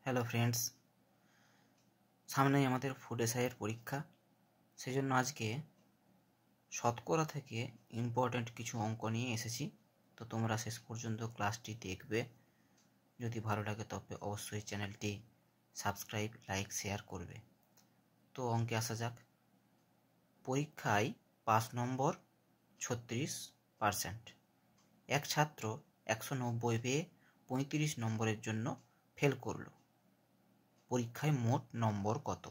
Hello friends, সামনেই আমাদের food এসআইয়ের পরীক্ষা। সেই জন্য আজকে শতকরা থেকে ইম্পর্ট্যান্ট কিছু অঙ্ক নিয়ে এসেছি। তো তোমরা শেষ পর্যন্ত ক্লাসটি দেখবে। যদি ভালো লাগে তবে অবশ্যই চ্যানেলটি সাবস্ক্রাইব, লাইক, শেয়ার করবে। তো অঙ্কে আসা যাক। পরীক্ষায় পাস নম্বর 36%। এক ছাত্র 190 পেয়ে 35 নম্বরের জন্য ফেল করলো। পরীক্ষায় মোট নম্বর কত?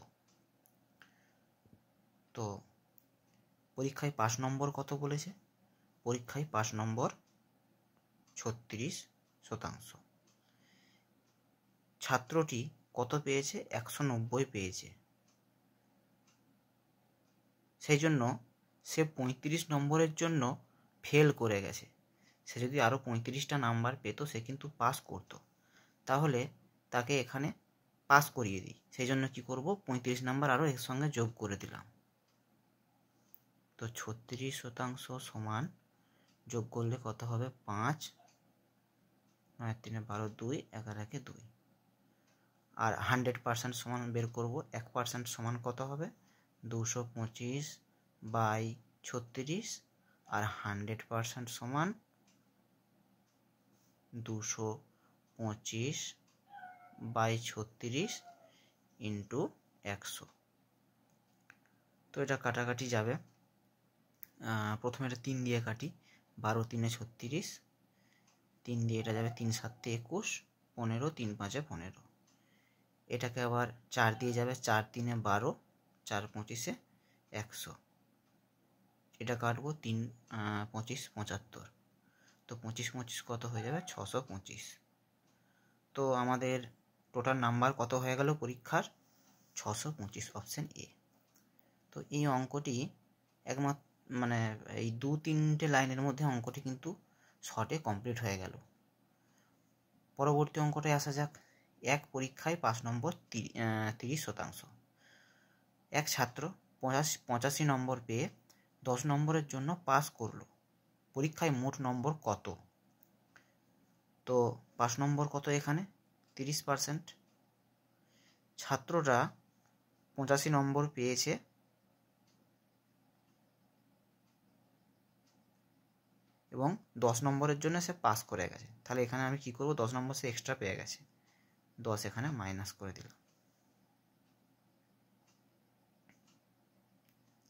তো পরীক্ষায় পাস নম্বর কত বলেছে? পরীক্ষায় পাস নম্বর 36%। ছাত্রটি কত পেয়েছে? 190 পেয়েছে। সেই জন্য সে 35 নম্বরের জন্য ফেল করে গেছে। সে যদি আরও 35টা নাম্বার পেত সে কিন্তু পাস করত। তাহলে তাকে এখানে পাস করিয়ে দিই। সেই জন্য কী করব? 35 নাম্বার আরও এর সঙ্গে যোগ করে দিলাম। তো 36% সমান যোগ করলে কত হবে? 5, 9 3 12, 2, 11 2। আর 100% সমান বের করব। 1% সমান কত হবে? 225/36। আর 100% সমান 225/36 ইন্টু 100। তো এটা কাটাকাটি যাবে। প্রথমে এটা 3 দিয়ে কাটি। 12 3 36, 3 দিয়ে এটা যাবে, 3 7 21, 15, 3 5 15। এটাকে আবার 4 দিয়ে যাবে, 4 3 12, 4 25 100। এটা কাটবো, 3 25 75। তো 25 25 কত হয়ে যাবে? 625। তো আমাদের টোটাল নাম্বার কত হয়ে গেল পরীক্ষার? 625, অপশান এ। তো এই অঙ্কটি একমাত্র এই 2-3টে লাইনের মধ্যে অঙ্কটি কিন্তু শর্টে কমপ্লিট হয়ে গেল। পরবর্তী অঙ্কটায় আসা যাক। এক পরীক্ষায় পাস নম্বর 30%। এক ছাত্র 85 নম্বর পেয়ে 10 নম্বরের জন্য পাস করলো। পরীক্ষায় মোট নম্বর কত? তো পাস নম্বর কত এখানে? 30%। ছাত্ররা 85 নম্বর পেয়েছে এবং 10 নম্বরের জন্য সে পাস করে গেছে। তাহলে এখানে আমি কি করব? 10 নম্বর সে এক্সট্রা পেয়ে গেছে, 10 এখানে মাইনাস করে দিলাম।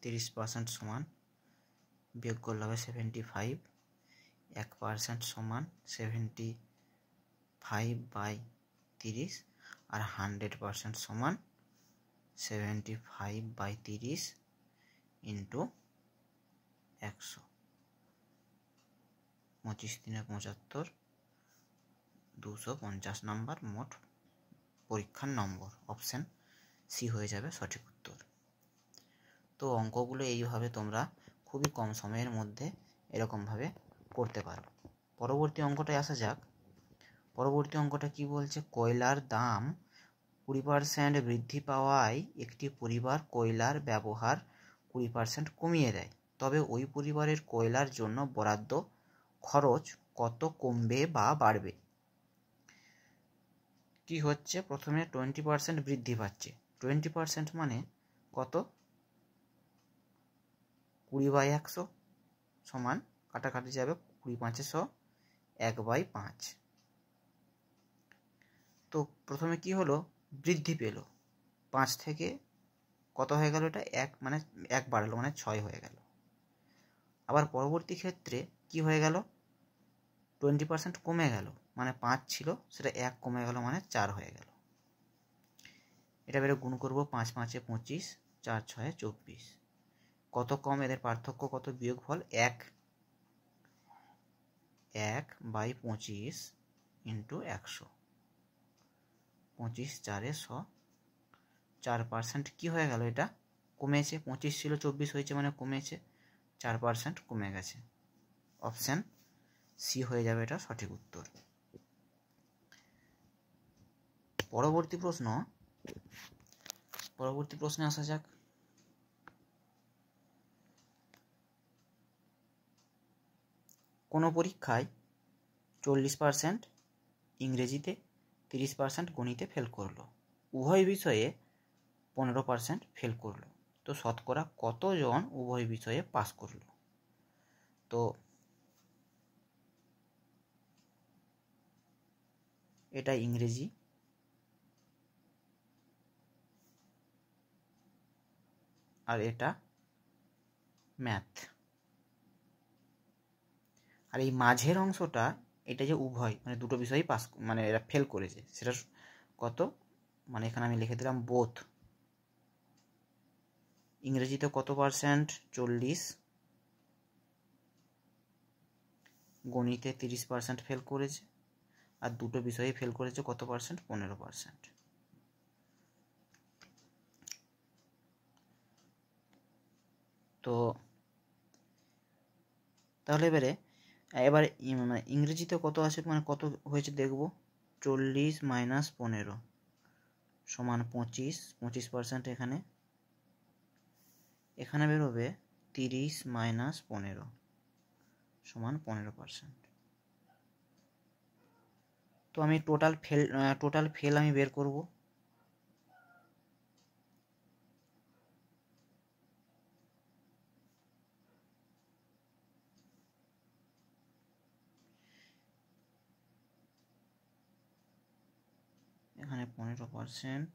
30% সমান বিয়োগ করলে হবে 75। 1% সমান 75/30। আর 100% সমান 75/30 ইন্টু 100। 25 3 75, 250 নাম্বার মোট পরীক্ষার নম্বর। অপশান সি হয়ে যাবে সঠিক উত্তর। তো অঙ্কগুলো এইভাবে তোমরা খুবই কম সময়ের মধ্যে এরকমভাবে করতে পারো। পরবর্তী অঙ্কটায় আসা যাক। পরবর্তী অঙ্কটা কি বলছে? কয়লার দাম 20% বৃদ্ধি পাওয়ায় একটি পরিবার কয়লার ব্যবহার 20% কমিয়ে দেয়। তবে ওই পরিবারের কয়লার জন্য বরাদ্দ খরচ কত কমবে বা বাড়বে? কি হচ্ছে? প্রথমে 20% বৃদ্ধি পাচ্ছে। 20% মানে কত? 20/100 সমান কাটাকাটি যাবে, 20 5 100, 1/5। তো প্রথমে কি হলো? বৃদ্ধি পেল। 5 থেকে কত হয়ে গেল? এটা 1, মানে 1 বাড়লো, মানে 6 হয়ে গেল। আবার পরবর্তী ক্ষেত্রে কি হয়ে গেল? 20% কমে গেল, মানে 5 ছিল সেটা 1 কমে গেল, মানে 4 হয়ে গেল। এটা বেরো গুণ করবো। 5 5 25, 4 6 24। কত কম? এদের পার্থক্য কত? বিয়োগফল 1। 1/25 ইন্টু 100। 25 4 100। 4% কি হয়ে গেল? এটা কমেছে। 25 ছিল 24 হয়েছে, মানে কমেছে। 4% কমে গেছে। অপশান সি হয়ে যাবে এটা সঠিক উত্তর। পরবর্তী প্রশ্নে আসা যাক। কোনো পরীক্ষায় 40% ইংরেজিতে 30% গণিতে ফেল করলো, উভয় বিষয়ে 15% ফেল করলো। তো শতকরা কতজন উভয় বিষয়ে পাস করলো? তো এটা ইংরেজি, আর এটা ম্যাথ। আর এই মাঝের অংশটা, এটা যে উভয় মানে দুটো বিষয়ই পাস মানে এরা ফেল করেছে, সেটা কত, মানে এখানে আমি লিখে দিলাম বোথ। ইংরেজিতে কত পার্সেন্ট? 40, গণিতে 30% ফেল করেছে, আর দুটো বিষয়ে ফেল করেছে কত পার্সেন্ট? 15%। তো তাহলে এবার ইংরেজিতে কত আছে, মানে কত হয়েছে দেখব। 40 মাইনাস 15 সমান 25% এখানে বেরোবে 30 মাইনাস 15 সমান 15%। তো আমি টোটাল ফেল আমি বের করব। এখানে 15%,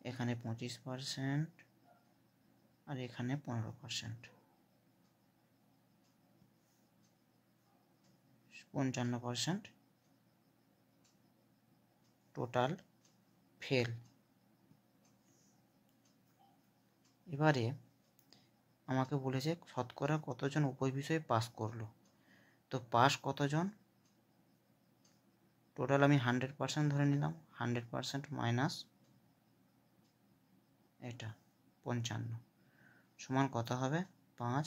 এখানে 25%, আর এখানে 15%, 55% টোটাল ফেল। এবারে আমাকে বলেছে শতকরা কতজন উভয় বিষয়ে পাস করলো। তো পাস কতজন, টোটাল আমি 100% ধরে নিলাম। 100% মাইনাস এটা 55 সমান কত হবে? 5,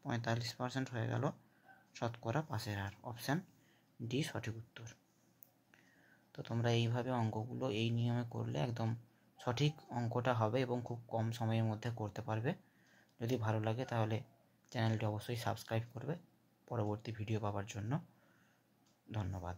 45% হয়ে গেল শতকরা পাসের হার। অপশান ডি সঠিক উত্তর। তো তোমরা এইভাবে অঙ্কগুলো এই নিয়মে করলে একদম সঠিক অঙ্কটা হবে এবং খুব কম সময়ের মধ্যে করতে পারবে। যদি ভালো লাগে তাহলে চ্যানেলটি অবশ্যই সাবস্ক্রাইব করবে পরবর্তী ভিডিও পাওয়ার জন্য। ধন্যবাদ।